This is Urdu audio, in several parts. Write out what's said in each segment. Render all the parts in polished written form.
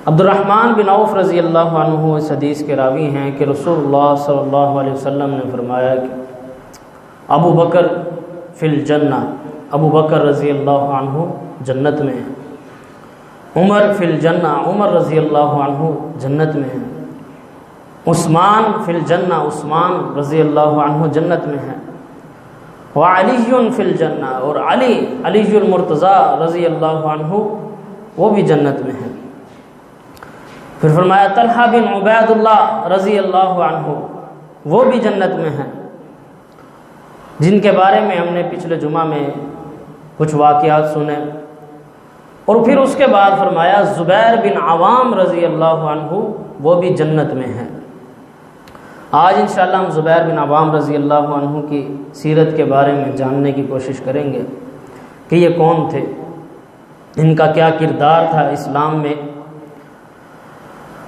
عبد الرحمن بن عوف رضی اللہ عنہ اس حدیث کے راوی ہیں کہ رسول اللہ صلی اللہ علیہ وسلم نے فرمایا کہ ابو بکر فی الجنہ، ابو بکر رضی اللہ عنہ جنت میں ہیں، عمر فی الجنہ، عمر رضی اللہ عنہ جنت میں ہیں، عثمان فی الجنہ، عثمان رضی اللہ عنہ جنت میں ہیں، وعلی فی الجنہ، اور علی المرتضیٰ رضی اللہ عنہ وہ بھی جنت میں ہیں۔ پھر فرمایا طلحہ بن عبید اللہ رضی اللہ عنہ وہ بھی جنت میں ہیں، جن کے بارے میں ہم نے پچھلے جمعہ میں کچھ واقعات سنے۔ اور پھر اس کے بعد فرمایا زبیر بن عوام رضی اللہ عنہ وہ بھی جنت میں ہیں۔ آج انشاءاللہ ہم زبیر بن عوام رضی اللہ عنہ کی سیرت کے بارے میں جاننے کی کوشش کریں گے کہ یہ کون تھے، ان کا کیا کردار تھا اسلام میں،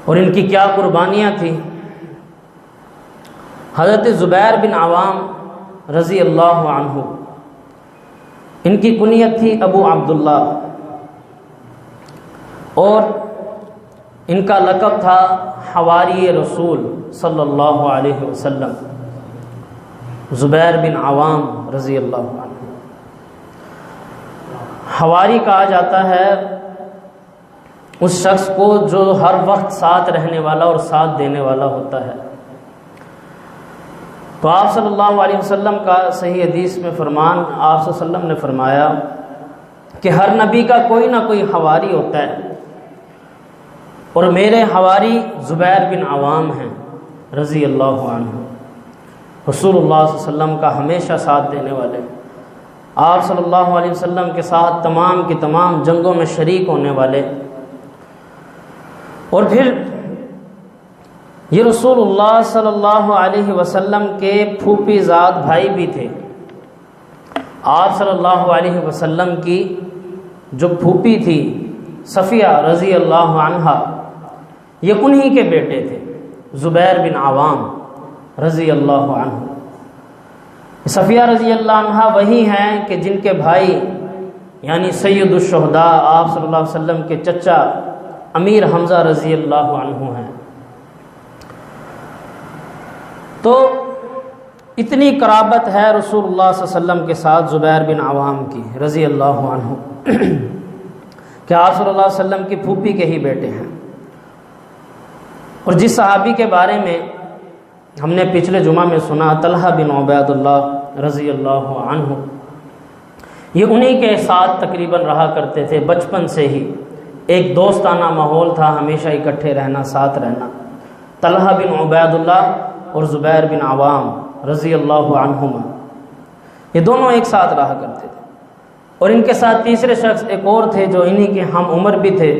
اور ان کی کیا قربانیاں تھیں۔ حضرت زبیر بن عوام رضی اللہ عنہ، ان کی کنیت تھی ابو عبداللہ، اور ان کا لقب تھا حواری رسول صلی اللہ علیہ وسلم، زبیر بن عوام رضی اللہ عنہ۔ حواری کہا جاتا ہے اس شخص کو جو ہر وقت ساتھ رہنے والا اور ساتھ دینے والا ہوتا ہے۔ تو آپ صلی اللہ علیہ وسلم کا صحیح حدیث میں فرمان، آپ صلی اللہ علیہ وسلم نے فرمایا کہ ہر نبی کا کوئی نہ کوئی حواری ہوتا ہے، اور میرے حواری زبیر بن عوام ہیں رضی اللہ عنہ، رسول اللہ صلی اللہ علیہ وسلم کا ہمیشہ ساتھ دینے والے، آپ صلی اللہ علیہ وسلم کے ساتھ تمام کی تمام جنگوں میں شریک ہونے والے، اور پھر یہ رسول اللہ صلی اللہ علیہ وسلم کے پھوپھی زاد بھائی بھی تھے۔ آپ صلی اللہ علیہ وسلم کی جو پھوپھی تھی صفیہ رضی اللہ عنہا، یہ انہی کے بیٹے تھے، زبیر بن عوام رضی اللہ عنہ۔ صفیہ رضی اللہ عنہا وہی ہیں کہ جن کے بھائی یعنی سید الشہداء آپ صلی اللہ علیہ وسلم کے چچا امیر حمزہ رضی اللہ عنہ ہیں۔ تو اتنی قرابت ہے رسول اللہ صلی اللہ علیہ وسلم کے ساتھ زبیر بن عوام کی رضی اللہ عنہ کہ آپ صلی اللہ علیہ وسلم کی پھوپھی کے ہی بیٹے ہیں۔ اور جس صحابی کے بارے میں ہم نے پچھلے جمعہ میں سنا، طلحہ بن عبید اللہ رضی اللہ عنہ، یہ انہی کے ساتھ تقریباً رہا کرتے تھے بچپن سے ہی، ایک دوستانہ ماحول تھا، ہمیشہ اکٹھے رہنا، ساتھ رہنا۔ طلحہ بن عبید اللہ اور زبیر بن عوام رضی اللہ عنہما، یہ دونوں ایک ساتھ رہا کرتے تھے۔ اور ان کے ساتھ تیسرے شخص ایک اور تھے جو انہی کے ہم عمر بھی تھے،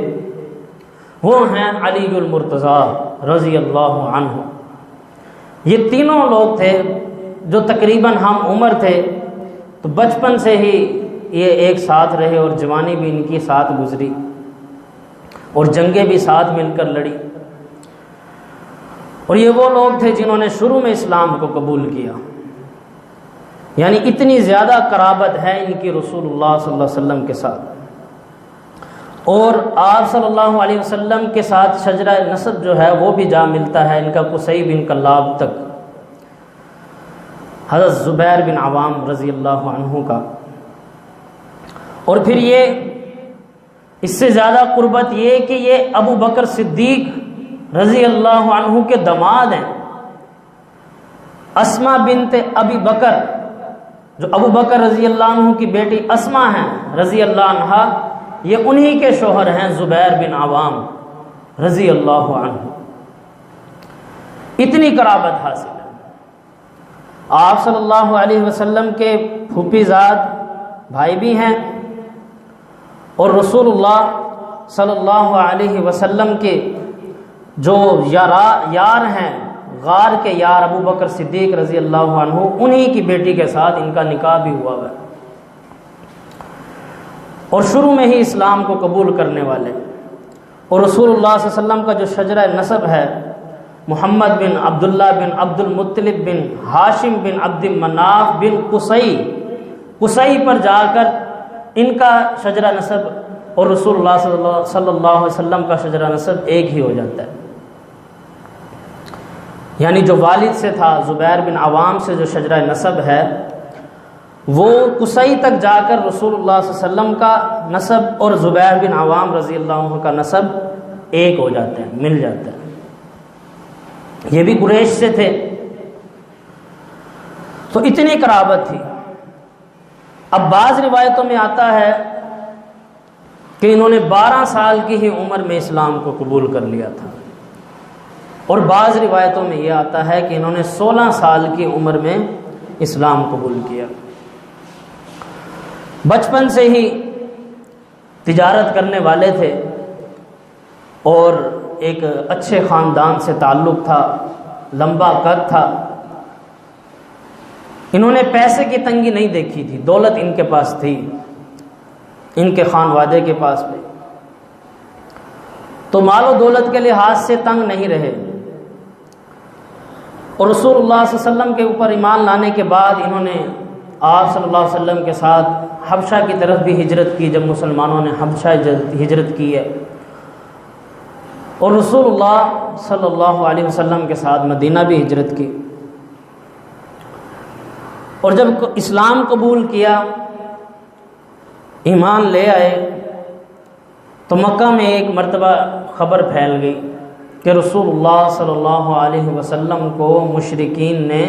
وہ ہیں علی المرتضیٰ رضی اللہ عنہ۔ یہ تینوں لوگ تھے جو تقریباً ہم عمر تھے، تو بچپن سے ہی یہ ایک ساتھ رہے، اور جوانی بھی ان کی ساتھ گزری، اور جنگیں بھی ساتھ مل کر لڑی۔ اور یہ وہ لوگ تھے جنہوں نے شروع میں اسلام کو قبول کیا، یعنی اتنی زیادہ قرابت ہے ان کی رسول اللہ صلی اللہ علیہ وسلم کے ساتھ۔ اور آپ صلی اللہ علیہ وسلم کے ساتھ شجرہ نسب جو ہے وہ بھی جا ملتا ہے ان کا قصی بن کلاب تک، حضرت زبیر بن عوام رضی اللہ عنہ کا۔ اور پھر یہ اس سے زیادہ قربت یہ کہ یہ ابو بکر صدیق رضی اللہ عنہ کے داماد ہیں۔ اسما بنت ابی بکر، جو ابو بکر رضی اللہ عنہ کی بیٹی اسما ہیں رضی اللہ عنہا، یہ انہی کے شوہر ہیں زبیر بن عوام رضی اللہ عنہ۔ اتنی قرابت حاصل ہے۔ آپ صلی اللہ علیہ وسلم کے پھوپھی زاد بھائی بھی ہیں، اور رسول اللہ صلی اللہ علیہ وسلم کے جو یار ہیں، غار کے یار ابو بکر صدیق رضی اللہ عنہ، انہی کی بیٹی کے ساتھ ان کا نکاح بھی ہوا ہے، اور شروع میں ہی اسلام کو قبول کرنے والے۔ اور رسول اللہ صلی اللہ علیہ وسلم کا جو شجرہ نسب ہے، محمد بن عبداللہ بن عبد المطلب بن ہاشم بن عبد مناف بن قصی پر جا کر ان کا شجرہ نسب اور رسول اللہ صلی اللہ علیہ وسلم کا شجرہ نسب ایک ہی ہو جاتا ہے. یعنی جو والد سے تھا زبیر بن عوام سے جو شجرہ نسب ہے وہ قصی تک جا کر رسول اللہ صلی اللہ علیہ وسلم کا نسب اور زبیر بن عوام رضی اللہ عنہ کا نسب ایک ہو جاتے ہیں، مل جاتا ہے. یہ بھی قریش سے تھے تو اتنی قرابت تھی. اب بعض روایتوں میں آتا ہے کہ انہوں نے 12 سال کی ہی عمر میں اسلام کو قبول کر لیا تھا، اور بعض روایتوں میں یہ آتا ہے کہ انہوں نے 16 سال کی عمر میں اسلام قبول کیا. بچپن سے ہی تجارت کرنے والے تھے اور ایک اچھے خاندان سے تعلق تھا، لمبا قد تھا. انہوں نے پیسے کی تنگی نہیں دیکھی تھی، دولت ان کے پاس تھی، ان کے خانوادے کے پاس بھی، تو مال و دولت کے لحاظ سے تنگ نہیں رہے. اور رسول اللہ صلی اللہ علیہ وسلم کے اوپر ایمان لانے کے بعد انہوں نے آپ صلی اللہ علیہ وسلم کے ساتھ حبشہ کی طرف بھی ہجرت کی، جب مسلمانوں نے حبشہ ہجرت کی ہے، اور رسول اللہ صلی اللہ علیہ وسلم کے ساتھ مدینہ بھی ہجرت کی. اور جب اسلام قبول کیا، ایمان لے آئے، تو مکہ میں ایک مرتبہ خبر پھیل گئی کہ رسول اللہ صلی اللہ علیہ وسلم کو مشرکین نے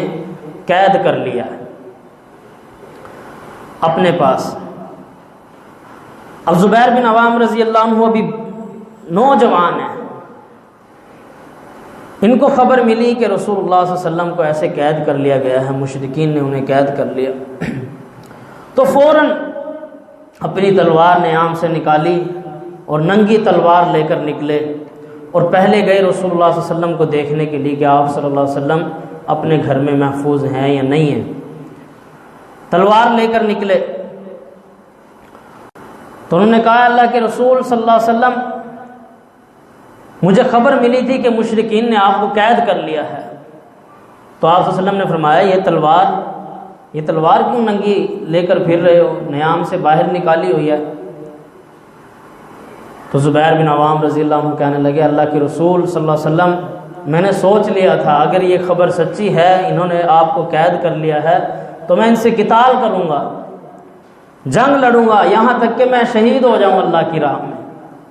قید کر لیا ہے اپنے پاس. اب زبیر بن عوام رضی اللہ عنہ ابھی نوجوان ہیں، ان کو خبر ملی کہ رسول اللہ صلی اللہ علیہ وسلم کو ایسے قید کر لیا گیا ہے، مشرکین نے انہیں قید کر لیا. تو فوراً اپنی تلوار نیام سے نکالی اور ننگی تلوار لے کر نکلے، اور پہلے گئے رسول اللہ صلی اللہ علیہ وسلم کو دیکھنے کے لیے کہ آپ صلی اللہ علیہ وسلم اپنے گھر میں محفوظ ہیں یا نہیں ہیں. تلوار لے کر نکلے تو انہوں نے کہا اللہ کے رسول صلی اللہ علیہ وسلم، مجھے خبر ملی تھی کہ مشرکین نے آپ کو قید کر لیا ہے. تو آپ صلی اللہ علیہ وسلم نے فرمایا یہ تلوار کیوں ننگی لے کر پھر رہے ہو، نیام سے باہر نکالی ہوئی ہے. تو زبیر بن عوام رضی اللہ عنہ کہنے لگے اللہ کے رسول صلی اللہ علیہ وسلم، میں نے سوچ لیا تھا اگر یہ خبر سچی ہے، انہوں نے آپ کو قید کر لیا ہے، تو میں ان سے قتال کروں گا، جنگ لڑوں گا، یہاں تک کہ میں شہید ہو جاؤں اللہ کی راہ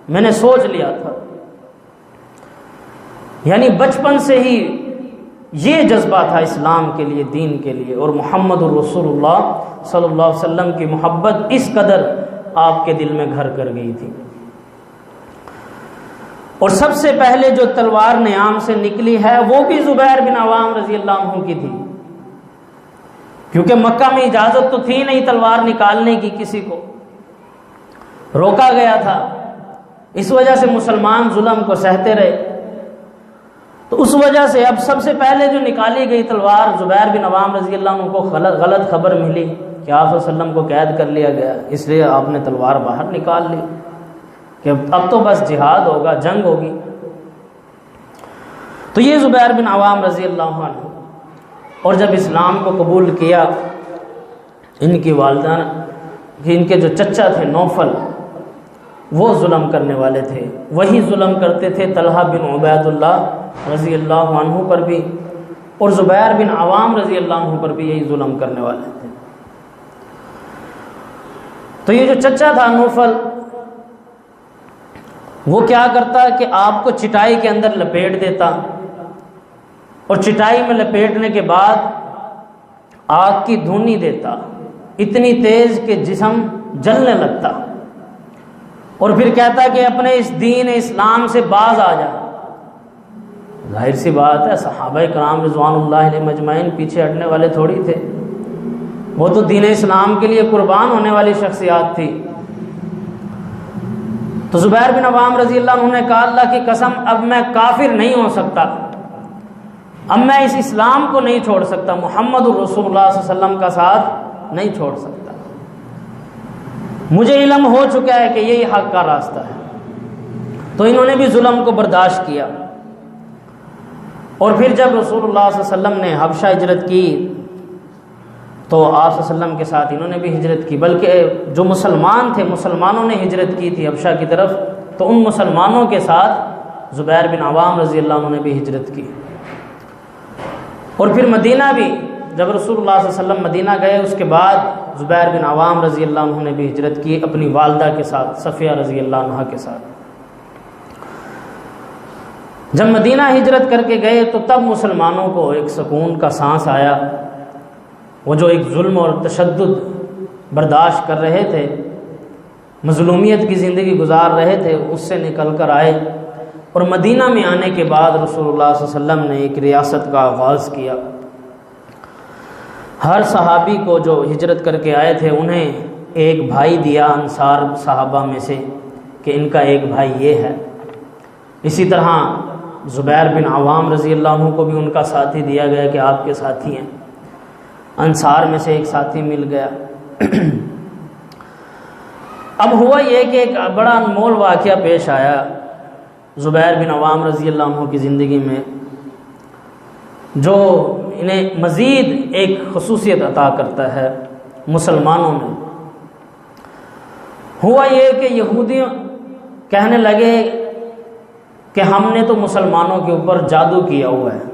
میں نے سوچ لیا تھا. یعنی بچپن سے ہی یہ جذبہ تھا اسلام کے لیے، دین کے لیے، اور محمد الرسول اللہ صلی اللہ علیہ وسلم کی محبت اس قدر آپ کے دل میں گھر کر گئی تھی. اور سب سے پہلے جو تلوار نیام سے نکلی ہے وہ بھی زبیر بن عوام رضی اللہ عنہ کی تھی، کیونکہ مکہ میں اجازت تو تھی نہیں تلوار نکالنے کی، کسی کو روکا گیا تھا. اس وجہ سے مسلمان ظلم کو سہتے رہے. تو اس وجہ سے اب سب سے پہلے جو نکالی گئی تلوار، زبیر بن عوام رضی اللہ عنہ کو غلط خبر ملی کہ آپ صلی اللہ علیہ وسلم کو قید کر لیا گیا، اس لیے آپ نے تلوار باہر نکال لی کہ اب تو بس جہاد ہوگا، جنگ ہوگی. تو یہ زبیر بن عوام رضی اللہ عنہ، اور جب اسلام کو قبول کیا، ان کی والدہ، ان کے جو چچا تھے نوفل، وہ ظلم کرنے والے تھے، وہی ظلم کرتے تھے طلحہ بن عبید اللہ رضی اللہ عنہ پر بھی، اور زبیر بن عوام رضی اللہ عنہ پر بھی یہی ظلم کرنے والے تھے. تو یہ جو چچا تھا نوفل، وہ کیا کرتا کہ آپ کو چٹائی کے اندر لپیٹ دیتا، اور چٹائی میں لپیٹنے کے بعد آگ کی دھونی دیتا اتنی تیز کہ جسم جلنے لگتا، اور پھر کہتا کہ اپنے اس دین اسلام سے باز آ جا. ظاہر سی بات ہے صحابہ کرام رضوان اللہ علیہ مجمعین پیچھے ہٹنے والے تھوڑی تھے، وہ تو دین اسلام کے لیے قربان ہونے والی شخصیات تھی. تو زبیر بن عوام رضی اللہ عنہ نے کہا اللہ کی قسم اب میں کافر نہیں ہو سکتا، اب میں اس اسلام کو نہیں چھوڑ سکتا، محمد الرسول اللہ صلی اللہ علیہ وسلم کا ساتھ نہیں چھوڑ سکتا. مجھے علم ہو چکا ہے کہ یہی حق کا راستہ ہے. تو انہوں نے بھی ظلم کو برداشت کیا. اور پھر جب رسول اللہ صلی اللہ علیہ وسلم نے حبشہ ہجرت کی تو آپ صلی اللہ علیہ وسلم کے ساتھ انہوں نے بھی ہجرت کی، بلکہ جو مسلمان تھے، مسلمانوں نے ہجرت کی تھی حبشہ کی طرف، تو ان مسلمانوں کے ساتھ زبیر بن عوام رضی اللہ عنہ نے بھی ہجرت کی۔ اور پھر مدینہ بھی جب رسول اللہ صلی اللہ علیہ وسلم مدینہ گئے، اس کے بعد زبیر بن عوام رضی اللہ عنہ نے بھی ہجرت کی اپنی والدہ کے ساتھ، صفیہ رضی اللہ عنہ کے ساتھ۔ جب مدینہ ہجرت کر کے گئے تو تب مسلمانوں کو ایک سکون کا سانس آیا، وہ جو ایک ظلم اور تشدد برداشت کر رہے تھے، مظلومیت کی زندگی گزار رہے تھے، اس سے نکل کر آئے، اور مدینہ میں آنے کے بعد رسول اللہ صلی اللہ علیہ وسلم نے ایک ریاست کا آغاز کیا۔ ہر صحابی کو جو ہجرت کر کے آئے تھے انہیں ایک بھائی دیا انصار صحابہ میں سے کہ ان کا ایک بھائی یہ ہے۔ اسی طرح زبیر بن عوام رضی اللہ عنہ کو بھی ان کا ساتھی دیا گیا کہ آپ کے ساتھی ہیں، انصار میں سے ایک ساتھی مل گیا۔ اب ہوا یہ کہ ایک بڑا انمول واقعہ پیش آیا زبیر بن عوام رضی اللہ عنہ کی زندگی میں، جو انہیں مزید ایک خصوصیت عطا کرتا ہے مسلمانوں میں۔ ہوا یہ کہ یہودی کہنے لگے کہ ہم نے تو مسلمانوں کے اوپر جادو کیا ہوا ہے،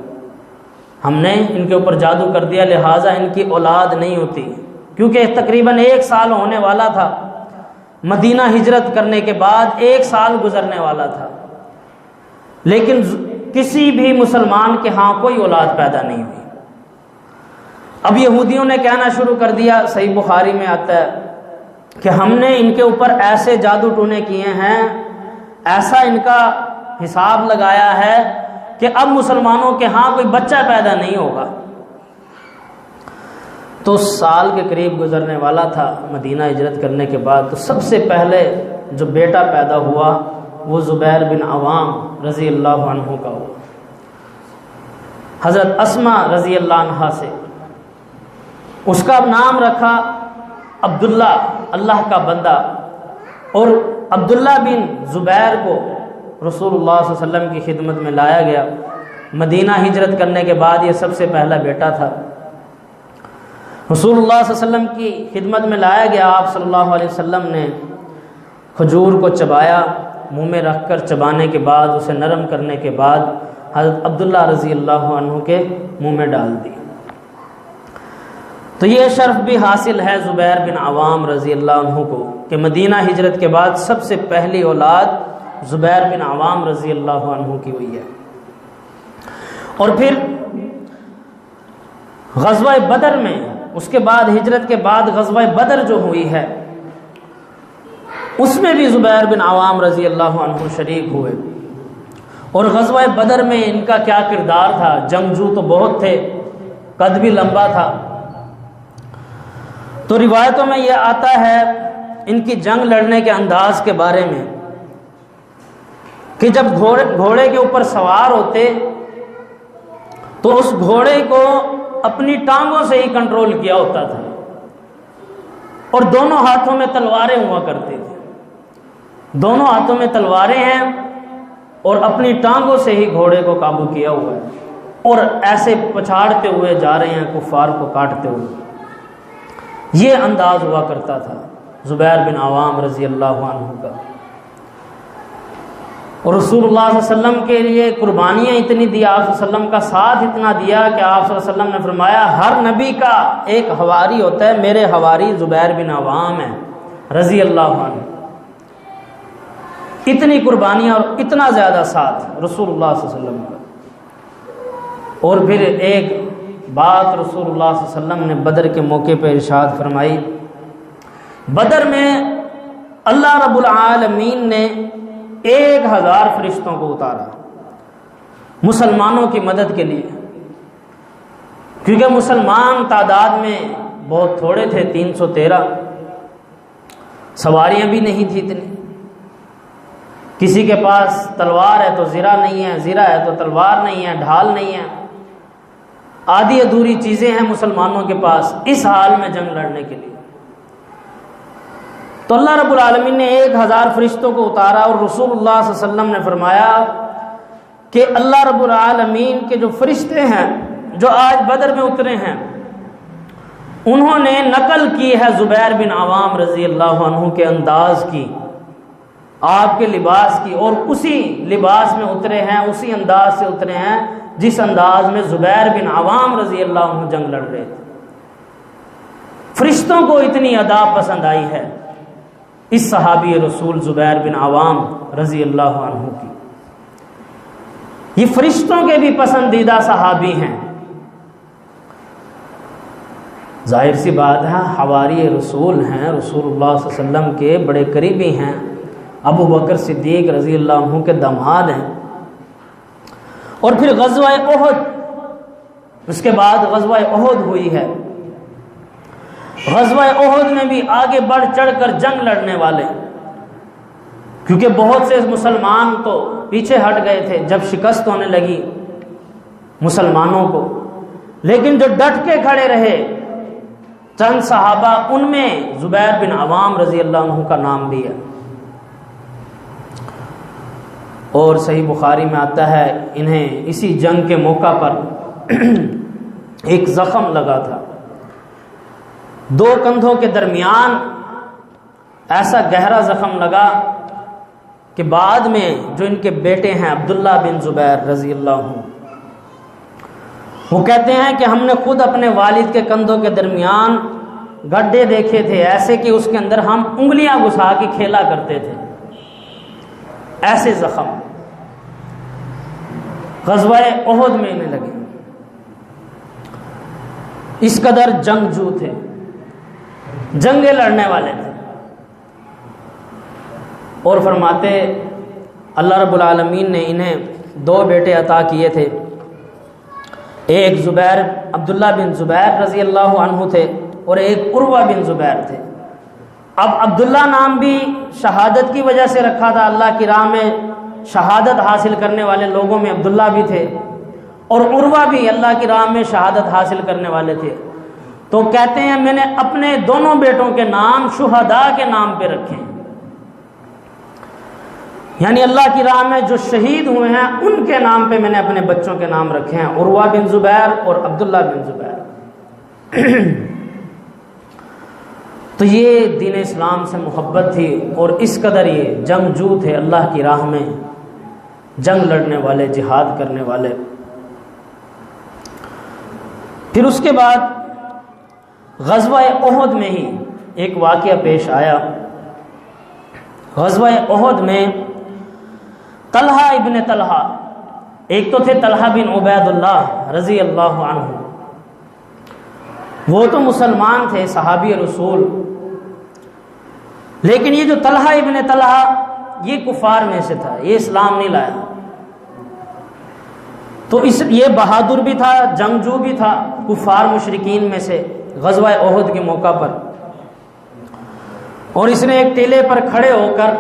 ہم نے ان کے اوپر جادو کر دیا، لہٰذا ان کی اولاد نہیں ہوتی، کیونکہ تقریباً 1 سال ہونے والا تھا، مدینہ ہجرت کرنے کے بعد 1 سال گزرنے والا تھا، لیکن کسی بھی مسلمان کے ہاں کوئی اولاد پیدا نہیں ہوئی۔ اب یہودیوں نے کہنا شروع کر دیا، صحیح بخاری میں آتا ہے کہ ہم نے ان کے اوپر ایسے جادو ٹونے کیے ہیں، ایسا ان کا حساب لگایا ہے کہ اب مسلمانوں کے ہاں کوئی بچہ پیدا نہیں ہوگا۔ تو سال کے قریب گزرنے والا تھا مدینہ ہجرت کرنے کے بعد، تو سب سے پہلے جو بیٹا پیدا ہوا وہ زبیر بن عوام رضی اللہ عنہ کا ہوا، حضرت اسماء رضی اللہ عنہ سے۔ اس کا نام رکھا عبداللہ، اللہ کا بندہ، اور عبداللہ بن زبیر کو رسول اللہ صلی اللہ علیہ وسلم کی خدمت میں لایا گیا۔ مدینہ ہجرت کرنے کے بعد یہ سب سے پہلا بیٹا تھا، رسول اللہ صلی اللہ علیہ وسلم کی خدمت میں لایا گیا۔ آپ صلی اللہ علیہ وسلم نے کھجور کو چبایا، منہ میں رکھ کر چبانے کے بعد اسے نرم کرنے کے بعد حضرت عبداللہ رضی اللہ عنہ کے منہ میں ڈال دی۔ تو یہ شرف بھی حاصل ہے زبیر بن عوام رضی اللہ عنہ کو کہ مدینہ ہجرت کے بعد سب سے پہلی اولاد زبیر بن عوام رضی اللہ عنہ کی ہوئی ہے۔ اور پھر غزوہ بدر میں، اس کے بعد ہجرت کے بعد غزوہ بدر جو ہوئی ہے، اس میں بھی زبیر بن عوام رضی اللہ عنہ شریک ہوئے۔ اور غزوہ بدر میں ان کا کیا کردار تھا، جنگجو تو بہت تھے، قد بھی لمبا تھا۔ تو روایتوں میں یہ آتا ہے ان کی جنگ لڑنے کے انداز کے بارے میں کہ جب گھوڑے کے اوپر سوار ہوتے تو اس گھوڑے کو اپنی ٹانگوں سے ہی کنٹرول کیا ہوتا تھا، اور دونوں ہاتھوں میں تلواریں ہوا کرتی تھیں، دونوں ہاتھوں میں تلواریں ہیں اور اپنی ٹانگوں سے ہی گھوڑے کو قابو کیا ہوا ہے، اور ایسے پچھاڑتے ہوئے جا رہے ہیں کفار کو کاٹتے ہوئے۔ یہ انداز ہوا کرتا تھا زبیر بن عوام رضی اللہ عنہ کا۔ اور رسول اللہ صلی اللہ علیہ وسلم کے لیے قربانیاں اتنی دی، آپ صلی اللہ علیہ وسلم کا ساتھ اتنا دیا کہ آپ صلی اللہ علیہ وسلم نے فرمایا ہر نبی کا ایک حواری ہوتا ہے، میرے حواری زبیر بن عوام ہیں رضی اللہ عنہ۔ اتنی قربانیاں اور اتنا زیادہ ساتھ رسول اللہ صلی اللہ علیہ وسلم کا۔ اور پھر ایک بات رسول اللہ صلی اللہ علیہ وسلم نے بدر کے موقع پہ ارشاد فرمائی، بدر میں اللہ رب العالمین نے 1000 فرشتوں کو اتارا مسلمانوں کی مدد کے لیے، کیونکہ مسلمان تعداد میں بہت تھوڑے تھے، 313، سواریاں بھی نہیں تھی اتنی، کسی کے پاس تلوار ہے تو زرہ نہیں ہے، زرہ ہے تو تلوار نہیں ہے، ڈھال نہیں ہے، آدھی ادھوری چیزیں ہیں مسلمانوں کے پاس اس حال میں جنگ لڑنے کے لیے۔ تو اللہ رب العالمین نے 1000 فرشتوں کو اتارا، اور رسول اللہ صلی اللہ علیہ وسلم نے فرمایا کہ اللہ رب العالمین کے جو فرشتے ہیں جو آج بدر میں اترے ہیں انہوں نے نقل کی ہے زبیر بن عوام رضی اللہ عنہ کے انداز کی، آپ کے لباس کی، اور اسی لباس میں اترے ہیں، اسی انداز سے اترے ہیں جس انداز میں زبیر بن عوام رضی اللہ عنہ جنگ لڑ رہے تھے۔ فرشتوں کو اتنی ادا پسند آئی ہے اس صحابی رسول زبیر بن عوام رضی اللہ عنہ کی۔ یہ فرشتوں کے بھی پسندیدہ صحابی ہیں۔ ظاہر سی بات ہے، حواری رسول ہیں، رسول اللہ صلی اللہ علیہ وسلم کے بڑے قریبی ہیں، ابو بکر صدیق رضی اللہ عنہ کے داماد ہیں۔ اور پھر غزوہ احد، اس کے بعد غزوہ احد ہوئی ہے۔ غزوہ احد میں بھی آگے بڑھ چڑھ کر جنگ لڑنے والے، کیونکہ بہت سے مسلمان تو پیچھے ہٹ گئے تھے جب شکست ہونے لگی مسلمانوں کو، لیکن جو ڈٹ کے کھڑے رہے چند صحابہ، ان میں زبیر بن عوام رضی اللہ عنہ کا نام بھی ہے۔ اور صحیح بخاری میں آتا ہے انہیں اسی جنگ کے موقع پر ایک زخم لگا تھا، دو کندھوں کے درمیان ایسا گہرا زخم لگا کہ بعد میں جو ان کے بیٹے ہیں عبداللہ بن زبیر رضی اللہ عنہ، وہ کہتے ہیں کہ ہم نے خود اپنے والد کے کندھوں کے درمیان گڈھے دیکھے تھے، ایسے کہ اس کے اندر ہم انگلیاں گھسا کے کھیلا کرتے تھے، ایسے زخم غزوہ احد میں انہیں لگے۔ اس قدر جنگجو تھے، جنگیں لڑنے والے تھے۔ اور فرماتے اللہ رب العالمین نے انہیں دو بیٹے عطا کیے تھے، ایک زبیر عبداللہ بن زبیر رضی اللہ عنہ تھے اور ایک عروہ بن زبیر تھے۔ اب عبداللہ نام بھی شہادت کی وجہ سے رکھا تھا، اللہ کی راہ میں شہادت حاصل کرنے والے لوگوں میں عبداللہ بھی تھے، اور عروہ بھی اللہ کی راہ میں شہادت حاصل کرنے والے تھے۔ تو کہتے ہیں میں نے اپنے دونوں بیٹوں کے نام شہداء کے نام پہ رکھے، یعنی اللہ کی راہ میں جو شہید ہوئے ہیں ان کے نام پہ میں نے اپنے بچوں کے نام رکھے ہیں، عروہ بن زبیر اور عبداللہ بن زبیر۔ تو یہ دین اسلام سے محبت تھی، اور اس قدر یہ جنگجو تھے، اللہ کی راہ میں جنگ لڑنے والے، جہاد کرنے والے۔ پھر اس کے بعد غزوہ احد میں ہی ایک واقعہ پیش آیا۔ غزوہ احد میں طلحہ ابن طلحہ، ایک تو تھے طلحہ بن عبید اللہ رضی اللہ عنہ، وہ تو مسلمان تھے، صحابی رسول، لیکن یہ جو طلحہ ابن طلحہ یہ کفار میں سے تھا، یہ اسلام نہیں لایا۔ تو یہ بہادر بھی تھا، جنگجو بھی تھا، کفار مشرکین میں سے، غزوہ احد کے موقع پر۔ اور اس نے ایک ٹیلے پر کھڑے ہو کر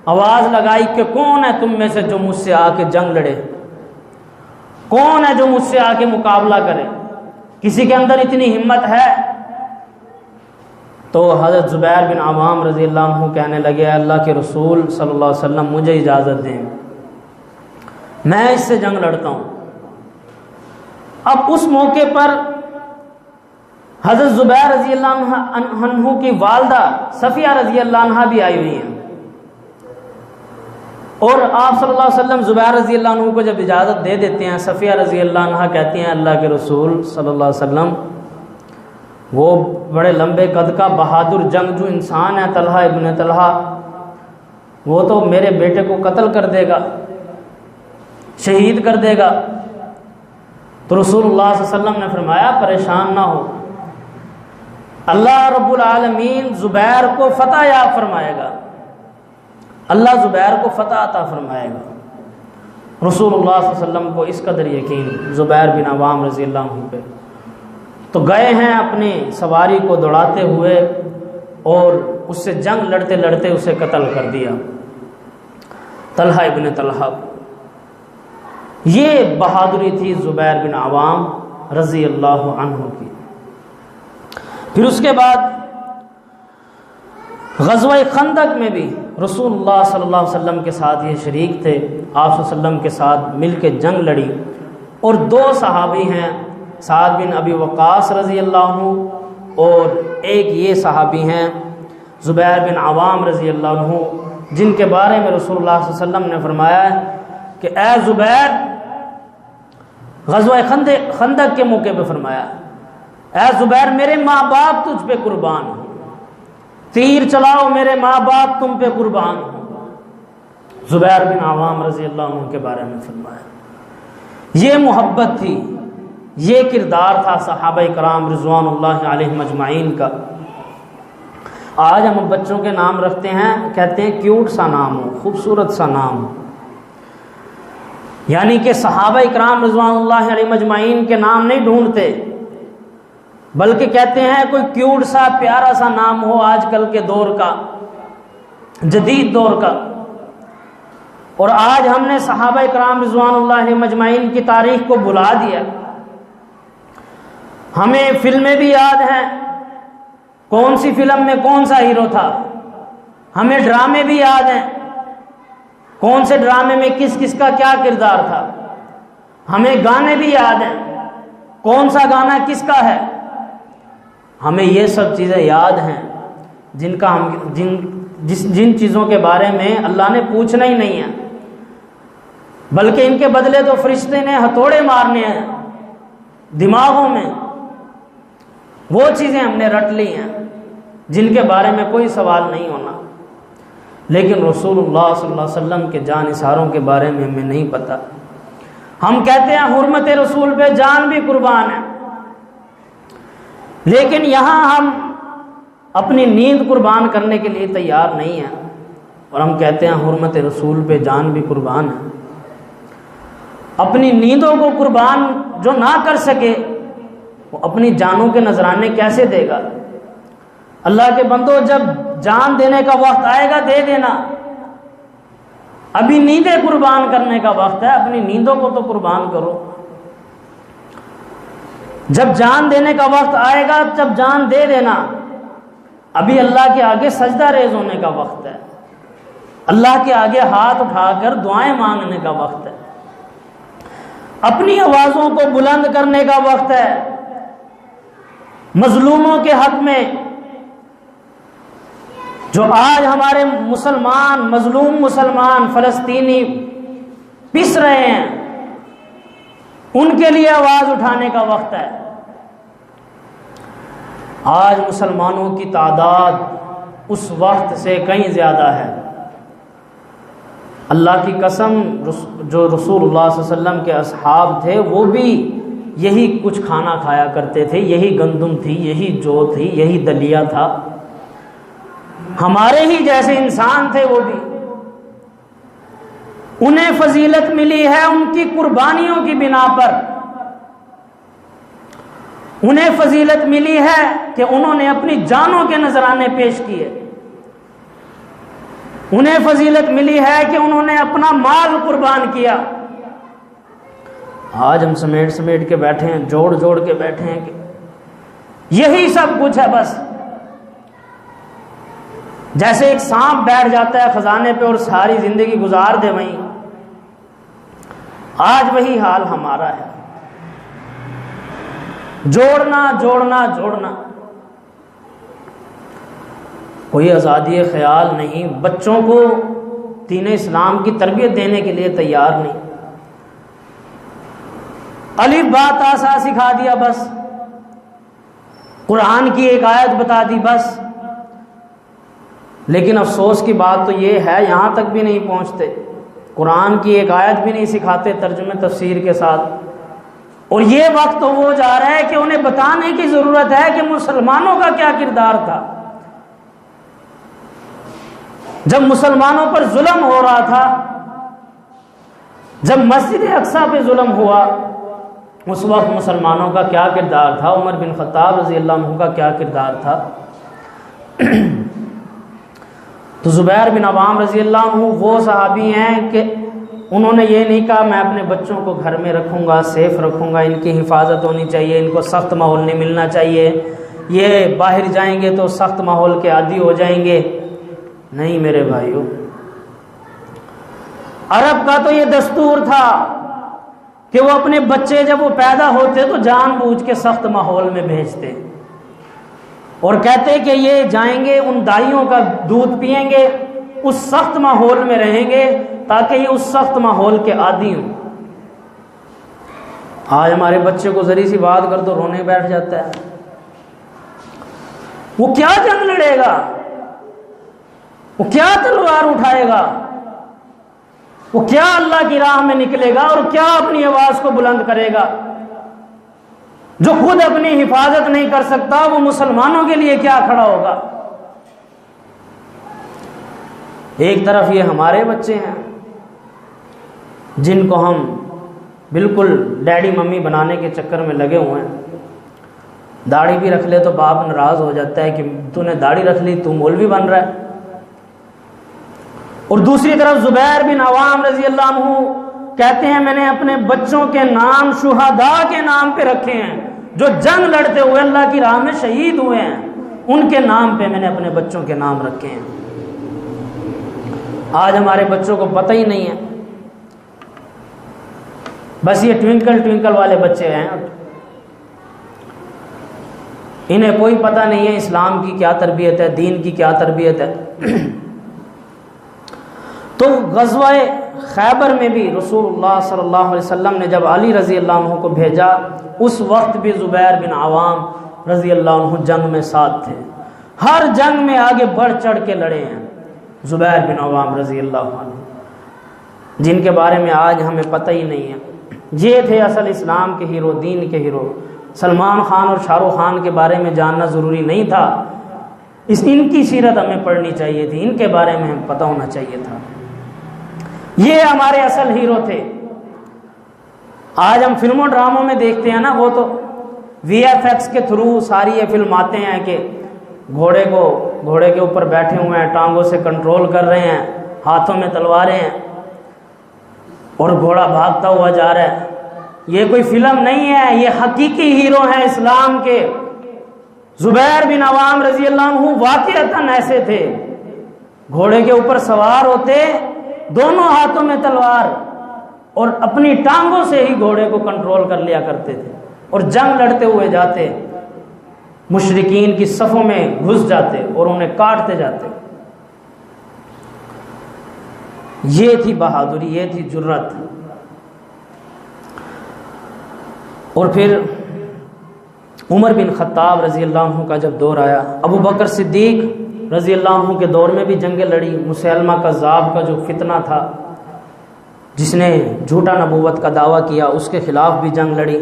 آواز لگائی کہ کون ہے تم میں سے جو مجھ سے آ کے جنگ لڑے، کون ہے جو مجھ سے آ کے مقابلہ کرے، کسی کے اندر اتنی ہمت ہے؟ تو حضرت زبیر بن عوام رضی اللہ عنہ کہنے لگے اللہ کے رسول صلی اللہ علیہ وسلم مجھے اجازت دیں، میں اس سے جنگ لڑتا ہوں۔ اب اس موقع پر حضرت زبیر رضی اللہ عنہ کی والدہ صفیہ رضی اللہ عنہ بھی آئی ہوئی ہیں، اور آپ صلی اللہ علیہ وسلم زبیر رضی اللہ عنہ کو جب اجازت دے دیتے ہیں، صفیہ رضی اللہ عنہ کہتی ہیں اللہ کے رسول صلی اللہ علیہ وسلم وہ بڑے لمبے قد کا بہادر جنگجو انسان ہے طلحہ ابن طلحہ، وہ تو میرے بیٹے کو قتل کر دے گا، شہید کر دے گا۔ تو رسول اللہ صلی اللہ علیہ وسلم نے فرمایا پریشان نہ ہو، اللہ رب العالمین زبیر کو فتح یاب فرمائے گا، اللہ زبیر کو فتح عطا فرمائے گا۔ رسول اللہ صلی اللہ علیہ وسلم کو اس قدر یقین زبیر بن عوام رضی اللہ عنہ پہ، تو گئے ہیں اپنی سواری کو دوڑاتے ہوئے اور اس سے جنگ لڑتے لڑتے اسے قتل کر دیا، طلحہ ابن طلحہ کو۔ یہ بہادری تھی زبیر بن عوام رضی اللہ عنہ کی۔ پھر اس کے بعد غزوہ خندق میں بھی رسول اللہ صلی اللہ علیہ وسلم کے ساتھ یہ شریک تھے، آپ صلی اللہ علیہ وسلم کے ساتھ مل کے جنگ لڑی، اور دو صحابی ہیں سعد بن ابی وقاص رضی اللہ عنہ اور ایک یہ صحابی ہیں زبیر بن عوام رضی اللہ عنہ، جن کے بارے میں رسول اللہ صلی اللہ علیہ وسلم نے فرمایا ہے کہ اے زبیر، غزوہ خندق کے موقع پہ فرمایا، اے زبیر میرے ماں باپ تجھ پہ قربان ہوں، تیر چلاؤ میرے ماں باپ تم پہ قربان ہوں۔ زبیر بن عوام رضی اللہ عنہ کے بارے میں فرمایا۔ یہ محبت تھی، یہ کردار تھا صحابہ کرام رضوان اللہ علیہم اجمعین کا۔ آج ہم بچوں کے نام رکھتے ہیں، کہتے ہیں کیوٹ سا نام ہو، خوبصورت سا نام ہو، یعنی کہ صحابہ کرام رضوان اللہ علیہم اجمعین کے نام نہیں ڈھونڈتے، بلکہ کہتے ہیں کوئی کیوٹ سا پیارا سا نام ہو آج کل کے دور کا، جدید دور کا۔ اور آج ہم نے صحابہ کرام رضوان اللہ علیہم اجمعین کی تاریخ کو بھلا دیا۔ ہمیں فلمیں بھی یاد ہیں، کون سی فلم میں کون سا ہیرو تھا، ہمیں ڈرامے بھی یاد ہیں، کون سے ڈرامے میں کس کس کا کیا کردار تھا، ہمیں گانے بھی یاد ہیں، کون سا گانا کس کا ہے، ہمیں یہ سب چیزیں یاد ہیں جن چیزوں کے بارے میں اللہ نے پوچھنا ہی نہیں ہے، بلکہ ان کے بدلے تو فرشتے نے ہتھوڑے مارنے ہیں دماغوں میں۔ وہ چیزیں ہم نے رٹ لی ہیں جن کے بارے میں کوئی سوال نہیں ہونا، لیکن رسول اللہ صلی اللہ علیہ وسلم کے جان نثاروں کے بارے میں ہمیں نہیں پتہ۔ ہم کہتے ہیں حرمت رسول پہ جان بھی قربان ہے، لیکن یہاں ہم اپنی نیند قربان کرنے کے لیے تیار نہیں ہیں، اور ہم کہتے ہیں حرمت رسول پہ جان بھی قربان ہے۔ اپنی نیندوں کو قربان جو نہ کر سکے وہ اپنی جانوں کے نذرانے کیسے دے گا؟ اللہ کے بندو، جب جان دینے کا وقت آئے گا دے دینا، ابھی نیندیں قربان کرنے کا وقت ہے، اپنی نیندوں کو تو قربان کرو۔ جب جان دینے کا وقت آئے گا جب جان دے دینا، ابھی اللہ کے آگے سجدہ ریز ہونے کا وقت ہے، اللہ کے آگے ہاتھ اٹھا کر دعائیں مانگنے کا وقت ہے، اپنی آوازوں کو بلند کرنے کا وقت ہے، مظلوموں کے حق میں۔ جو آج ہمارے مظلوم مسلمان فلسطینی پس رہے ہیں، ان کے لیے آواز اٹھانے کا وقت ہے۔ آج مسلمانوں کی تعداد اس وقت سے کہیں زیادہ ہے۔ اللہ کی قسم، جو رسول اللہ صلی اللہ علیہ وسلم کے اصحاب تھے وہ بھی یہی کچھ کھانا کھایا کرتے تھے، یہی گندم تھی، یہی جو تھی، یہی دلیا تھا، ہمارے ہی جیسے انسان تھے وہ بھی۔ انہیں فضیلت ملی ہے ان کی قربانیوں کی بنا پر، انہیں فضیلت ملی ہے کہ انہوں نے اپنی جانوں کے نذرانے پیش کیے، انہیں فضیلت ملی ہے کہ انہوں نے اپنا مال قربان کیا۔ آج ہم سمیٹ کے بیٹھے ہیں، جوڑ کے بیٹھے ہیں کہ یہی سب کچھ ہے بس۔ جیسے ایک سانپ بیٹھ جاتا ہے خزانے پہ اور ساری زندگی گزار دے وہیں، آج وہی حال ہمارا ہے، جوڑنا، کوئی آزادی خیال نہیں، بچوں کو دین اسلام کی تربیت دینے کے لیے تیار نہیں، الف با تا سا سکھا دیا بس، قرآن کی ایک آیت بتا دی بس۔ لیکن افسوس کی بات تو یہ ہے یہاں تک بھی نہیں پہنچتے، قرآن کی ایک آیت بھی نہیں سکھاتے ترجمے تفسیر کے ساتھ، اور یہ وقت تو وہ جا رہا ہے کہ انہیں بتانے کی ضرورت ہے کہ مسلمانوں کا کیا کردار تھا۔ جب مسلمانوں پر ظلم ہو رہا تھا، جب مسجد اقصی پہ ظلم ہوا، اس وقت مسلمانوں کا کیا کردار تھا، عمر بن خطاب رضی اللہ عنہ کا کیا کردار تھا۔ تو زبیر بن عوام رضی اللہ عنہ وہ صحابی ہیں کہ انہوں نے یہ نہیں کہا میں اپنے بچوں کو گھر میں رکھوں گا، سیف رکھوں گا، ان کی حفاظت ہونی چاہیے، ان کو سخت ماحول نہیں ملنا چاہیے، یہ باہر جائیں گے تو سخت ماحول کے عادی ہو جائیں گے۔ نہیں میرے بھائیوں، عرب کا تو یہ دستور تھا کہ وہ اپنے بچے جب وہ پیدا ہوتے تو جان بوجھ کے سخت ماحول میں بھیجتے، اور کہتے کہ یہ جائیں گے ان دائیوں کا دودھ پئیں گے، اس سخت ماحول میں رہیں گے تاکہ یہ اس سخت ماحول کے عادی ہوں۔ آج ہمارے بچے کو ذری سی بات کر دو رونے بیٹھ جاتا ہے۔ وہ کیا جنگ لڑے گا، وہ کیا تلوار اٹھائے گا، وہ کیا اللہ کی راہ میں نکلے گا اور کیا اپنی آواز کو بلند کرے گا؟ جو خود اپنی حفاظت نہیں کر سکتا وہ مسلمانوں کے لیے کیا کھڑا ہوگا؟ ایک طرف یہ ہمارے بچے ہیں جن کو ہم بالکل ڈیڈی ممی بنانے کے چکر میں لگے ہوئے ہیں۔ داڑھی بھی رکھ لے تو باپ ناراض ہو جاتا ہے کہ تو نے داڑھی رکھ لی، تو مولوی بن رہا ہے۔ اور دوسری طرف زبیر بن عوام رضی اللہ عنہ کہتے ہیں میں نے اپنے بچوں کے نام شہداء کے نام پہ رکھے ہیں، جو جنگ لڑتے ہوئے اللہ کی راہ میں شہید ہوئے ہیں، ان کے نام پہ میں نے اپنے بچوں کے نام رکھے ہیں۔ آج ہمارے بچوں کو پتہ ہی نہیں ہے، بس یہ ٹوینکل ٹوینکل والے بچے ہیں، انہیں کوئی پتہ نہیں ہے اسلام کی کیا تربیت ہے، دین کی کیا تربیت ہے۔ تو غزوہ خیبر میں بھی رسول اللہ صلی اللہ علیہ وسلم نے جب علی رضی اللہ عنہ کو بھیجا، اس وقت بھی زبیر بن عوام رضی اللہ عنہ جنگ میں ساتھ تھے، ہر جنگ میں آگے بڑھ چڑھ کے لڑے ہیں زبیر بن عوام رضی اللہ عنہ، جن کے بارے میں آج ہمیں پتہ ہی نہیں ہے۔ یہ تھے اصل اسلام کے ہیرو، دین کے ہیرو۔ سلمان خان اور شاہ رخ خان کے بارے میں جاننا ضروری نہیں تھا، ان کی سیرت ہمیں پڑھنی چاہیے تھی، ان کے بارے میں ہمیں پتہ ہونا چاہیے تھا۔ یہ ہمارے اصل ہیرو تھے۔ آج ہم فلموں ڈراموں میں دیکھتے ہیں نا، وہ تو وی ایف ایکس کے تھرو ساری یہ فلم آتے ہیں کہ گھوڑے کے اوپر بیٹھے ہوئے ہیں، ٹانگوں سے کنٹرول کر رہے ہیں، ہاتھوں میں تلواریں ہیں اور گھوڑا بھاگتا ہوا جا رہا ہے۔ یہ کوئی فلم نہیں ہے، یہ حقیقی ہیرو ہیں اسلام کے۔ زبیر بن عوام رضی اللہ عنہ واقعتاً ایسے تھے، گھوڑے کے اوپر سوار ہوتے، دونوں ہاتھوں میں تلوار، اور اپنی ٹانگوں سے ہی گھوڑے کو کنٹرول کر لیا کرتے تھے، اور جنگ لڑتے ہوئے جاتے، مشرکین کی صفوں میں گھس جاتے اور انہیں کاٹتے جاتے۔ یہ تھی بہادری، یہ تھی جرت۔ اور پھر عمر بن خطاب رضی اللہ عنہ کا جب دور آیا، ابو بکر صدیق رضی اللہ عنہ کے دور میں بھی جنگیں لڑی۔ مسیلمہ کذاب کا جو فتنہ تھا، جس نے جھوٹا نبوت کا دعویٰ کیا، اس کے خلاف بھی جنگ لڑی۔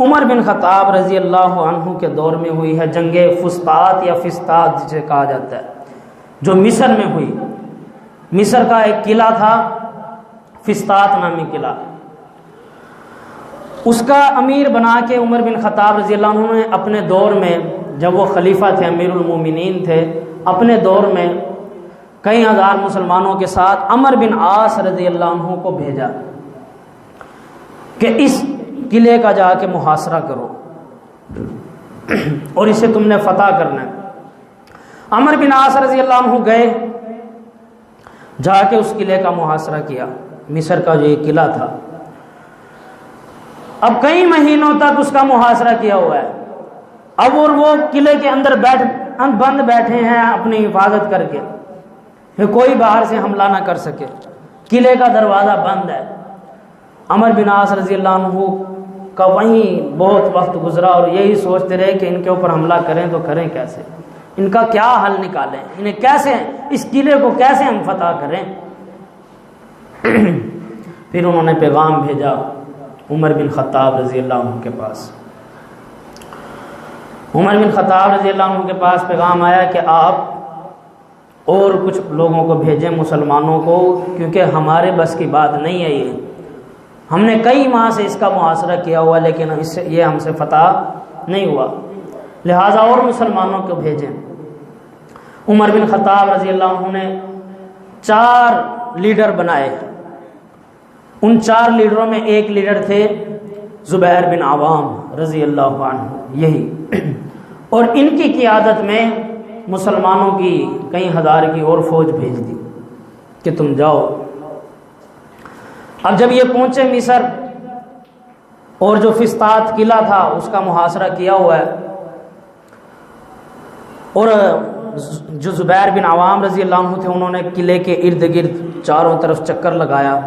عمر بن خطاب رضی اللہ عنہ کے دور میں ہوئی ہے جنگ فسطاط یا فسطاط جسے کہا جاتا ہے، جو مصر میں ہوئی۔ مصر کا ایک قلعہ تھا فسطاط نامی قلعہ، اس کا امیر بنا کے عمر بن خطاب رضی اللہ عنہ نے اپنے دور میں، جب وہ خلیفہ تھے، امیر المومنین تھے، اپنے دور میں کئی ہزار مسلمانوں کے ساتھ عمر بن عاص رضی اللہ عنہ کو بھیجا کہ اس قلعے کا جا کے محاصرہ کرو اور اسے تم نے فتح کرنا ہے۔ عمر بن عاص رضی اللہ عنہ گئے، جا کے اس قلعے کا محاصرہ کیا، مصر کا جو یہ قلعہ تھا۔ اب کئی مہینوں تک اس کا محاصرہ کیا ہوا ہے، اب اور وہ قلعے کے اندر بند بیٹھے ہیں اپنی حفاظت کر کے، کہ کوئی باہر سے حملہ نہ کر سکے، قلعے کا دروازہ بند ہے۔ عمر بن عاص رضی اللہ عنہ کا وہیں بہت وقت گزرا اور یہی سوچتے رہے کہ ان کے اوپر حملہ کریں تو کریں کیسے، ان کا کیا حل نکالیں، انہیں کیسے، اس قلعے کو کیسے ہم فتح کریں۔ پھر انہوں نے پیغام بھیجا عمر بن خطاب رضی اللہ عنہ کے پاس۔ عمر بن خطاب رضی اللہ عنہ کے پاس پیغام آیا کہ آپ اور کچھ لوگوں کو بھیجیں، مسلمانوں کو، کیونکہ ہمارے بس کی بات نہیں ہے، یہ ہم نے کئی ماہ سے اس کا محاصرہ کیا ہوا لیکن اس سے یہ ہم سے فتح نہیں ہوا، لہٰذا اور مسلمانوں کو بھیجیں۔ عمر بن خطاب رضی اللہ عنہ نے 4 لیڈر بنائے، ان 4 لیڈروں میں ایک لیڈر تھے زبیر بن عوام رضی اللہ عنہ، یہی، اور ان کی قیادت میں مسلمانوں کی کئی ہزار کی اور فوج بھیج دی کہ تم جاؤ۔ اب جب یہ پہنچے مصر اور جو فسطاط قلعہ تھا اس کا محاصرہ کیا ہوا ہے، اور جو زبیر بن عوام رضی اللہ عنہ تھے، انہوں نے قلعے کے ارد گرد چاروں طرف چکر لگایا،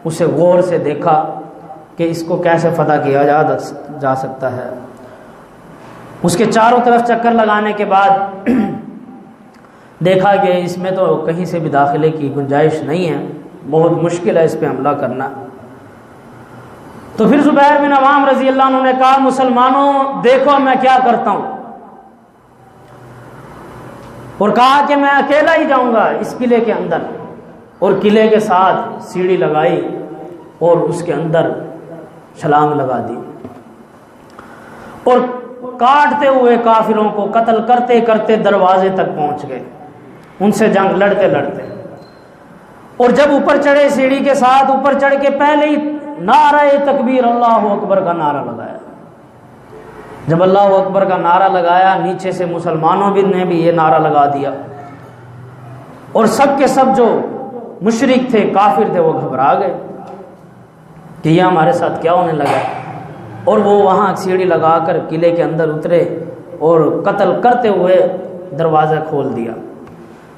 اسے غور سے دیکھا کہ اس کو کیسے فتح کیا جا سکتا ہے۔ اس کے چاروں طرف چکر لگانے کے بعد دیکھا کہ اس میں تو کہیں سے بھی داخلے کی گنجائش نہیں ہے، بہت مشکل ہے اس پہ حملہ کرنا۔ تو پھر زبیر بن عوام رضی اللہ عنہ نے کہا، مسلمانوں دیکھو میں کیا کرتا ہوں، اور کہا کہ میں اکیلا ہی جاؤں گا اس قلعے کے اندر، اور قلعے کے ساتھ سیڑھی لگائی اور اس کے اندر چھلانگ لگا دی، اور کاٹتے ہوئے کافروں کو قتل کرتے کرتے دروازے تک پہنچ گئے، ان سے جنگ لڑتے لڑتے۔ اور جب اوپر چڑھے سیڑھی کے ساتھ، اوپر چڑھ کے پہلے ہی نعرہ تکبیر اللہ اکبر کا نعرہ لگایا۔ جب اللہ اکبر کا نعرہ لگایا، نیچے سے مسلمانوں نے بھی یہ نعرہ لگا دیا، اور سب کے سب جو مشرک تھے، کافر تھے، وہ گھبرا گئے کہ یہ ہمارے ساتھ کیا ہونے لگا، اور وہ وہاں سیڑھی لگا کر قلعے کے اندر اترے اور قتل کرتے ہوئے دروازہ کھول دیا۔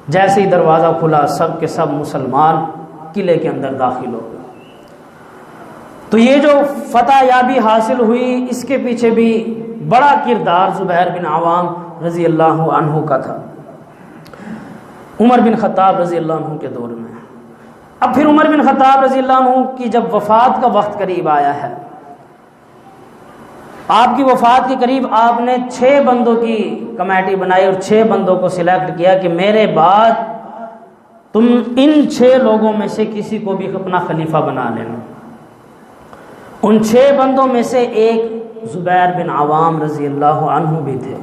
جیسے ہی دروازہ کھلا، سب کے سب مسلمان قلعے کے اندر داخل ہو گئے۔ تو یہ جو فتح یابی حاصل ہوئی، اس کے پیچھے بھی بڑا کردار زبیر بن عوام رضی اللہ عنہ کا تھا، عمر بن خطاب رضی اللہ عنہ کے دور میں۔ اب پھر عمر بن خطاب رضی اللہ عنہ کی جب وفات کا وقت قریب آیا ہے، آپ کی وفات کے قریب آپ نے 6 بندوں کی کمیٹی بنائی اور 6 بندوں کو سلیکٹ کیا کہ میرے بعد تم ان 6 لوگوں میں سے کسی کو بھی اپنا خلیفہ بنا لینا۔ ان 6 بندوں میں سے ایک زبیر بن عوام رضی اللہ عنہ بھی تھے،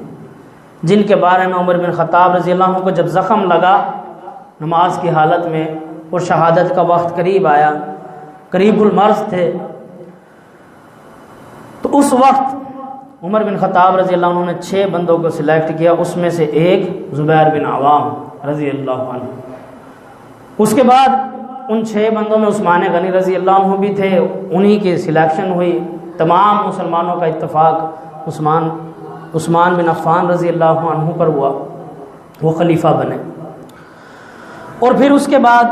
جن کے بارے میں عمر بن خطاب رضی اللہ عنہ کو جب زخم لگا نماز کی حالت میں اور شہادت کا وقت قریب آیا، قریب المرض تھے، تو اس وقت عمر بن خطاب رضی اللہ عنہ نے 6 بندوں کو سلیکٹ کیا، اس میں سے ایک زبیر بن عوام رضی اللہ عنہ۔ اس کے بعد ان 6 بندوں میں عثمان غنی رضی اللہ عنہ بھی تھے، انہی کی سلیکشن ہوئی، تمام مسلمانوں کا اتفاق عثمان بن عفان رضی اللہ عنہ پر ہوا، وہ خلیفہ بنے۔ اور پھر اس کے بعد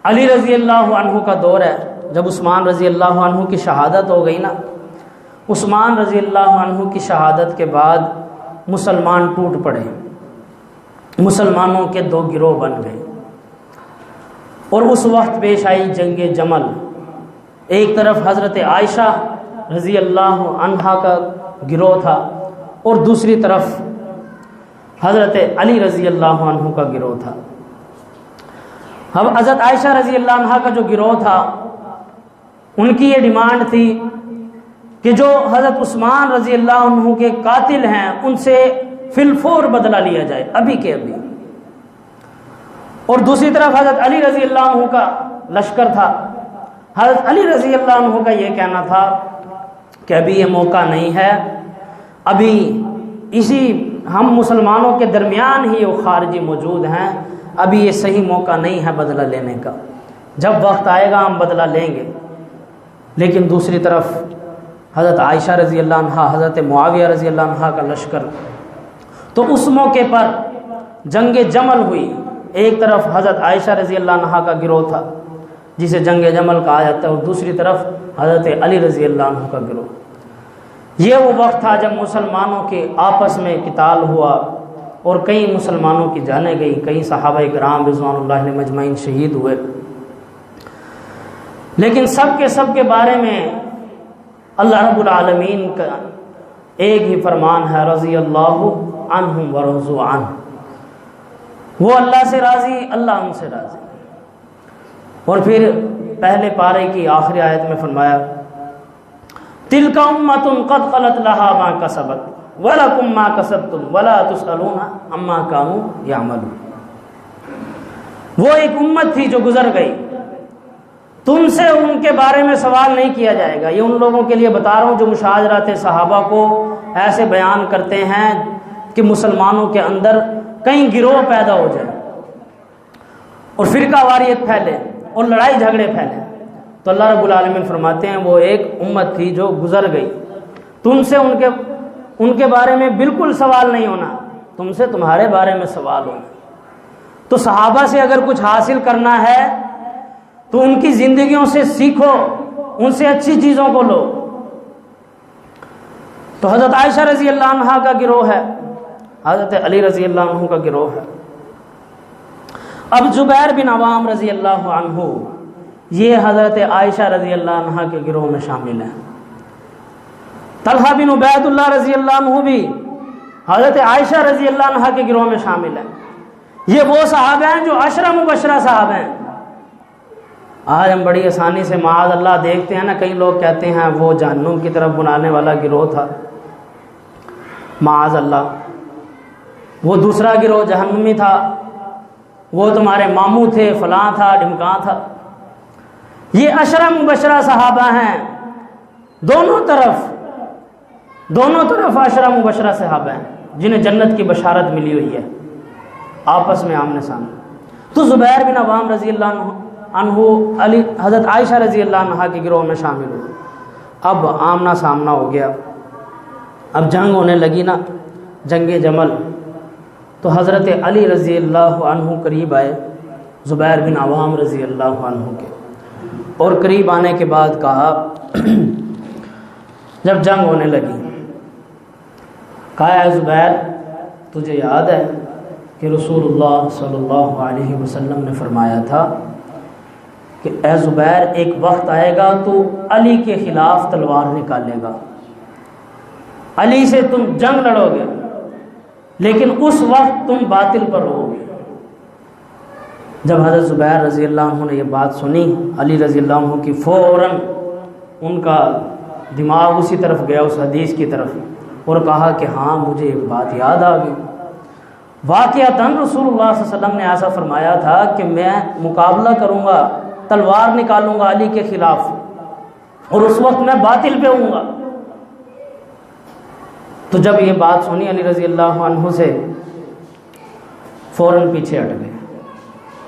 علی رضی اللہ عنہ کا دور ہے، جب عثمان رضی اللہ عنہ کی شہادت ہو گئی نا، عثمان رضی اللہ عنہ کی شہادت کے بعد مسلمان ٹوٹ پڑے، مسلمانوں کے 2 گروہ بن گئے، اور اس وقت پیش آئی جنگ جمل۔ ایک طرف حضرت عائشہ رضی اللہ عنہا کا گروہ تھا، اور دوسری طرف حضرت علی رضی اللہ عنہ کا گروہ تھا۔ اب حضرت عائشہ رضی اللہ عنہا کا جو گروہ تھا، ان کی یہ ڈیمانڈ تھی کہ جو حضرت عثمان رضی اللہ عنہ کے قاتل ہیں ان سے فی الفور بدلہ لیا جائے، ابھی کے ابھی۔ اور دوسری طرف حضرت علی رضی اللہ عنہ کا لشکر تھا۔ حضرت علی رضی اللہ عنہ کا یہ کہنا تھا کہ ابھی یہ موقع نہیں ہے، ابھی اسی ہم مسلمانوں کے درمیان ہی وہ خارجی موجود ہیں، ابھی یہ صحیح موقع نہیں ہے بدلہ لینے کا، جب وقت آئے گا ہم بدلہ لیں گے۔ لیکن دوسری طرف حضرت عائشہ رضی اللہ عنہ، حضرت معاویہ رضی اللہ عنہ کا لشکر۔ تو اس موقع پر جنگ جمل ہوئی، ایک طرف حضرت عائشہ رضی اللہ عنہ کا گروہ تھا جسے جنگ جمل کہا جاتا ہے، اور دوسری طرف حضرت علی رضی اللہ عنہ کا گروہ۔ یہ وہ وقت تھا جب مسلمانوں کے آپس میں قتال ہوا، اور کئی مسلمانوں کی جانیں گئی، کئی صحابہ کرام رضوان اللہ علیہم اجمعین شہید ہوئے۔ لیکن سب کے بارے میں اللہ رب العالمین کا ایک ہی فرمان ہے، رضی اللہ عنہم ورضوا عنہ، وہ اللہ سے راضی، اللہ ان سے راضی۔ اور پھر پہلے پارے کی آخری آیت میں فرمایا، تلک امۃ قد خلت لها ما کسبت ولکم ما کسبتم ولا تسألون عما کانوا یعملون۔ وہ ایک امت تھی جو گزر گئی، تم سے ان کے بارے میں سوال نہیں کیا جائے گا۔ یہ ان لوگوں کے لیے بتا رہا ہوں جو مشاجرات صحابہ کو ایسے بیان کرتے ہیں کہ مسلمانوں کے اندر کئی گروہ پیدا ہو جائے اور فرقہ واریت پھیلے اور لڑائی جھگڑے پھیلے، تو اللہ رب العالمین فرماتے ہیں وہ ایک امت تھی جو گزر گئی، تم سے ان کے بارے میں بالکل سوال نہیں ہونا، تم سے تمہارے بارے میں سوال ہوں۔ تو صحابہ سے اگر کچھ حاصل کرنا ہے تو ان کی زندگیوں سے سیکھو، ان سے اچھی چیزوں کو لو۔ تو حضرت عائشہ رضی اللہ عنہا کا گروہ ہے، حضرت علی رضی اللہ عنہ کا گروہ ہے۔ اب زبیر بن عوام رضی اللہ عنہ یہ حضرت عائشہ رضی اللہ عنہا کے گروہ میں شامل ہیں۔ طلحہ بن عبید اللہ رضی اللہ عنہ بھی حضرت عائشہ رضی اللہ عنہا کے گروہ میں شامل ہیں۔ یہ وہ صحابہ ہیں جو عشرہ مبشرہ صحابہ ہیں۔ آج ہم بڑی آسانی سے معاذ اللہ دیکھتے ہیں نا، کئی لوگ کہتے ہیں وہ جہنم کی طرف بلانے والا گروہ تھا، معاذ اللہ وہ دوسرا گروہ جہنمی تھا، وہ تمہارے ماموں تھے، فلاں تھا، ڈھمکاں تھا۔ یہ عشرہ مبشرہ صحابہ ہیں، دونوں طرف عشرہ مبشرہ صحابہ ہیں جنہیں جنت کی بشارت ملی ہوئی ہے، آپس میں آمنے سامنے۔ تو زبیر بن عوام رضی اللہ عنہ علی حضرت عائشہ رضی اللہ عنہا کے گروہ میں شامل ہوئے۔ اب آمنا سامنا ہو گیا، اب جنگ ہونے لگی نا، جنگ جمل۔ تو حضرت علی رضی اللہ عنہ قریب آئے زبیر بن عوام رضی اللہ عنہ کے، اور قریب آنے کے بعد کہا جب جنگ ہونے لگی، کہا اے زبیر تجھے یاد ہے کہ رسول اللہ صلی اللہ علیہ وسلم نے فرمایا تھا کہ اے زبیر ایک وقت آئے گا تو علی کے خلاف تلوار نکالے گا، علی سے تم جنگ لڑو گے، لیکن اس وقت تم باطل پر رہو گے۔ جب حضرت زبیر رضی اللہ عنہ نے یہ بات سنی، علی رضی اللہ عنہ کی فوراً ان کا دماغ اسی طرف گیا، اس حدیث کی طرف، اور کہا کہ ہاں مجھے ایک بات یاد آ گئی، واقعتاً رسول اللہ صلی اللہ علیہ وسلم نے ایسا فرمایا تھا کہ میں مقابلہ کروں گا، تلوار نکالوں گا علی کے خلاف، اور اس وقت میں باطل پہ ہوں گا۔ تو جب یہ بات سنی علی رضی اللہ عنہ سے، فوراً پیچھے ہٹ گئے۔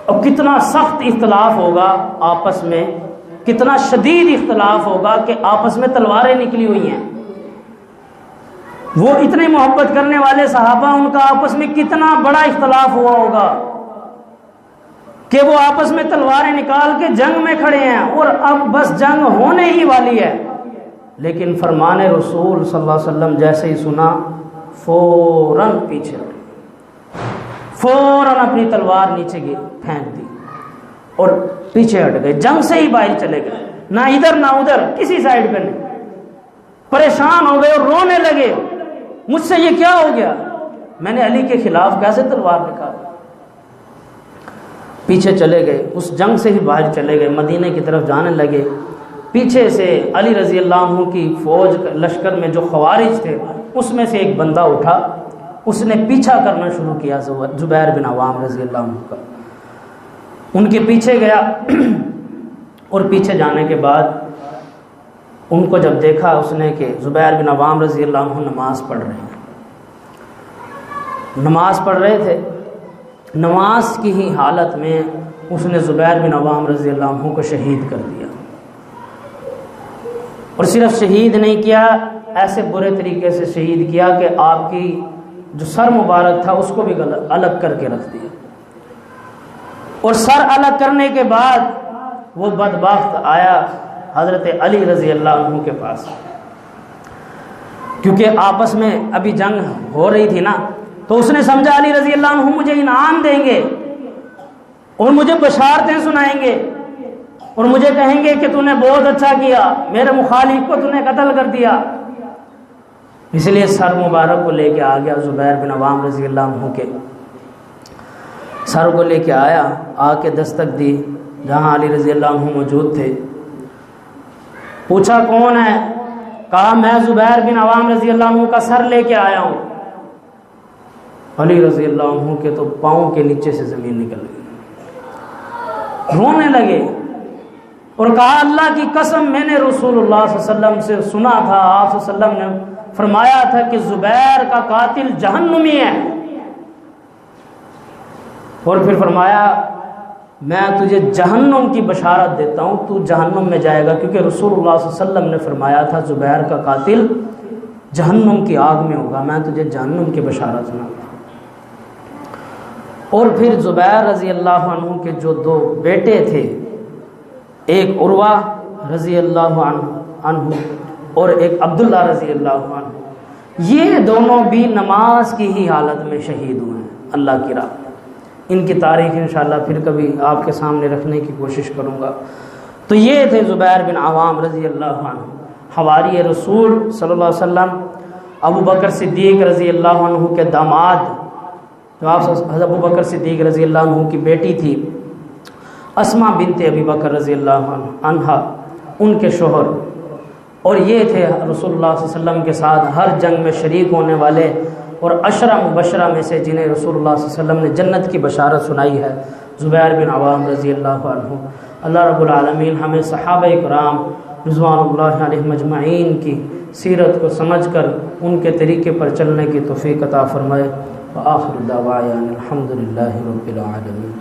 اب کتنا سخت اختلاف ہوگا آپس میں، کتنا شدید اختلاف ہوگا کہ آپس میں تلواریں نکلی ہوئی ہیں۔ وہ اتنے محبت کرنے والے صحابہ، ان کا آپس میں کتنا بڑا اختلاف ہوا ہوگا کہ وہ آپس میں تلواریں نکال کے جنگ میں کھڑے ہیں، اور اب بس جنگ ہونے ہی والی ہے۔ لیکن فرمان رسول صلی اللہ علیہ وسلم جیسے ہی سنا، فوراً پیچھے ہٹے، فوراً اپنی تلوار نیچے پھینک دی اور پیچھے ہٹ گئے، جنگ سے ہی باہر چلے گئے، نہ ادھر نہ ادھر، کسی سائڈ پہ نہیں۔ پریشان ہو گئے اور رونے لگے، مجھ سے یہ کیا ہو گیا، میں نے علی کے خلاف کیسے تلوار نکالی۔ پیچھے چلے گئے، اس جنگ سے ہی باہر چلے گئے، مدینے کی طرف جانے لگے۔ پیچھے سے علی رضی اللہ عنہ کی فوج لشکر میں جو خوارج تھے، اس میں سے ایک بندہ اٹھا، اس نے پیچھا کرنا شروع کیا زبیر بن عوام رضی اللہ عنہ کا، ان کے پیچھے گیا، اور پیچھے جانے کے بعد ان کو جب دیکھا اس نے کہ زبیر بن عوام رضی اللہ عنہ نماز پڑھ رہے ہیں، نماز پڑھ رہے تھے، نماز کی ہی حالت میں اس نے زبیر بن عوام رضی اللہ عنہ کو شہید کر دیا، اور صرف شہید نہیں کیا، ایسے برے طریقے سے شہید کیا کہ آپ کی جو سر مبارک تھا اس کو بھی الگ کر کے رکھ دیا۔ اور سر الگ کرنے کے بعد وہ بدبخت آیا حضرت علی رضی اللہ عنہ کے پاس، کیونکہ آپس میں ابھی جنگ ہو رہی تھی نا، تو اس نے سمجھا علی رضی اللہ عنہ مجھے انعام دیں گے اور مجھے بشارتیں سنائیں گے اور مجھے کہیں گے کہ تو نے بہت اچھا کیا، میرے مخالف کو تو نے قتل کر دیا۔ اس لیے سر مبارک کو لے کے آ گیا، زبیر بن عوام رضی اللہ عنہ کے سر کو لے کے آیا، آ کے دستک دی جہاں علی رضی اللہ عنہ موجود تھے، پوچھا کون ہے، کہا میں زبیر بن عوام رضی اللہ عنہ کا سر لے کے آیا ہوں۔ علی رضی اللہ عنہ کے تو پاؤں کے نیچے سے زمین نکل گئی، رونے لگے اور کہا اللہ کی قسم میں نے رسول اللہ صلی اللہ علیہ وسلم سے سنا تھا، آپ صلی اللہ علیہ وسلم نے فرمایا تھا کہ زبیر کا قاتل جہنمی ہے، اور پھر فرمایا میں تجھے جہنم کی بشارت دیتا ہوں، تو جہنم میں جائے گا، کیونکہ رسول اللہ صلی اللہ علیہ وسلم نے فرمایا تھا زبیر کا قاتل جہنم کی آگ میں ہوگا، میں تجھے جہنم کی بشارت سناتا ہوں۔ اور پھر زبیر رضی اللہ عنہ کے جو دو بیٹے تھے، ایک عروہ رضی اللہ عنہ اور ایک عبداللہ رضی اللہ عنہ، یہ دونوں بھی نماز کی ہی حالت میں شہید ہوئے ہیں اللہ کی راہ میں۔ ان کی تاریخ انشاءاللہ پھر کبھی آپ کے سامنے رکھنے کی کوشش کروں گا۔ تو یہ تھے زبیر بن عوام رضی اللہ عنہ، حواری رسول صلی اللہ علیہ وسلم، ابو بکر صدیق رضی اللہ عنہ کے داماد، جو آپ حضرت ابو بکر صدیق رضی اللہ عنہ کی بیٹی تھی اسما بنت ابی بکر رضی اللہ عنہ، ان کے شوہر، اور یہ تھے رسول اللہ صلی اللہ علیہ وسلم کے ساتھ ہر جنگ میں شریک ہونے والے اور عشرہ مبشرہ میں سے جنہیں رسول اللہ صلی اللہ علیہ وسلم نے جنت کی بشارت سنائی ہے، زبیر بن عوام رضی اللہ عنہ۔ اللہ رب العالمین ہمیں صحابہ کرام رضوان اللہ علیہم اجمعین کی سیرت کو سمجھ کر ان کے طریقے پر چلنے کی توفیق عطا فرمائے۔ وآخر دعوانا الحمد للہ رب العالمین۔